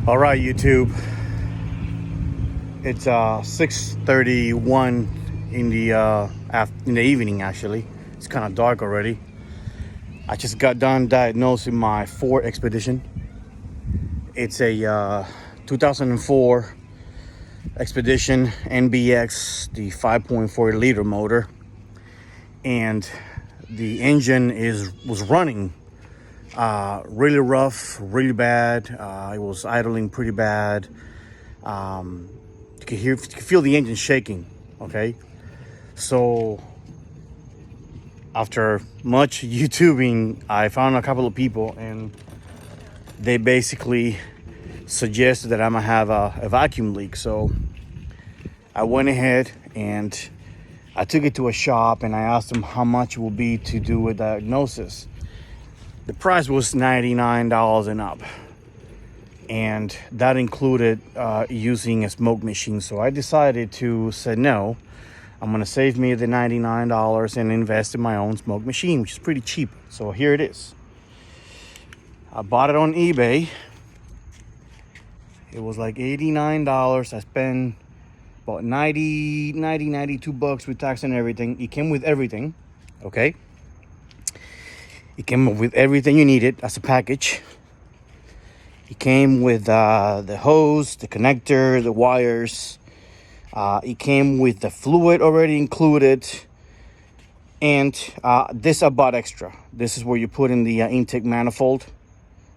All right, YouTube. It's 6:31 in the evening. Actually, it's kind of dark already. I just got done diagnosing my Ford Expedition. It's a 2004 Expedition NBX, the 5.4 liter motor, and the engine was running really rough, really bad. It was idling pretty bad. You could feel the engine shaking. Okay, so after much YouTubing, I found a couple of people, and they basically suggested that I'm gonna have a vacuum leak. So I went ahead and I took it to a shop, and I asked them how much it would be to do a diagnosis. The price was $99 and up, and that included using a smoke machine. So I decided to say no. I'm gonna save me the $99 and invest in my own smoke machine, which is pretty cheap. So here it is. I bought it on eBay. It was like $89. I spent about 92 bucks with tax and everything. It came with everything, okay? It came with everything you needed as a package. It came with the hose, the connector, the wires. It came with the fluid already included. And this I bought extra. This is where you put in the intake manifold,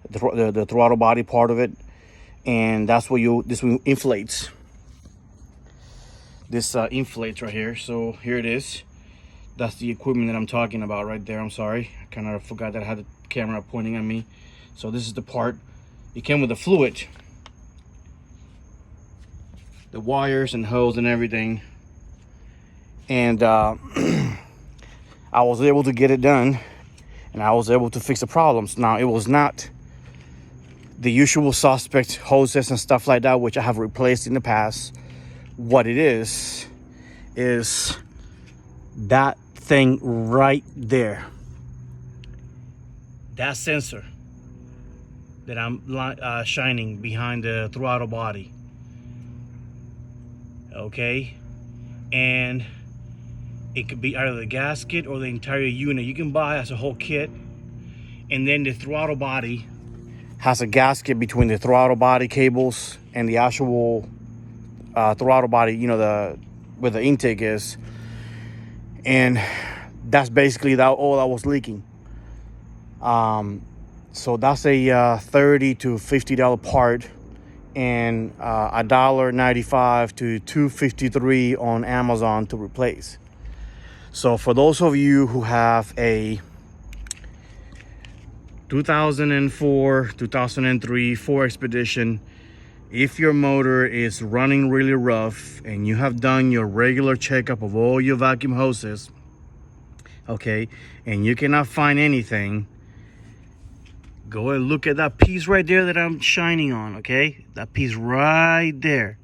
the throttle body part of it. And that's where this one inflates. This inflates right here. So here it is. That's the equipment that I'm talking about right there. I'm sorry, I kind of forgot that I had the camera pointing at me. So this is the part. It came with the fluid, the wires and hose and everything. And I was able to get it done, and I was able to fix the problems. Now, it was not the usual suspect hoses and stuff like that, which I have replaced in the past. What it is that thing right there, that sensor that I'm shining behind the throttle body, okay? And it could be either the gasket or the entire unit. You can buy as a whole kit. And then the throttle body has a gasket between the throttle body cables and the actual throttle body, you know, where the intake is. And that's basically all that was leaking. So that's a $30 to $50 part, and $1.95 to $2.53 on Amazon to replace. So for those of you who have a 2004, 2003 Ford Expedition, if your motor is running really rough and you have done your regular checkup of all your vacuum hoses, okay, and you cannot find anything, go and look at that piece right there that I'm shining on, okay? That piece right there.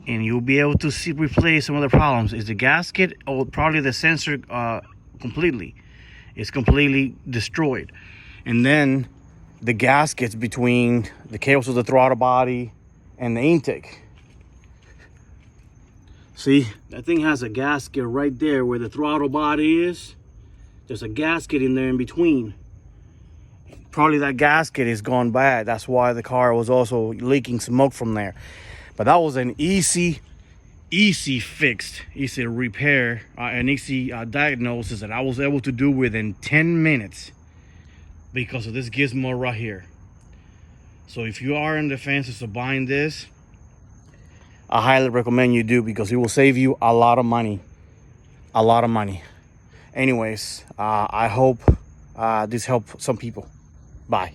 And you'll be able to replace some of the problems. Is the gasket or probably the sensor completely? It's completely destroyed. And then the gaskets between the cables of the throttle body and the intake. See, that thing has a gasket right there where the throttle body is. There's a gasket in there in between. Probably that gasket is gone bad. That's why the car was also leaking smoke from there. But that was an easy fix, easy repair, an easy diagnosis that I was able to do within 10 minutes because of this gizmo right here. So if you are in the fence of buying this, I highly recommend you do, because it will save you a lot of money. Anyways, I hope this helped some people. Bye.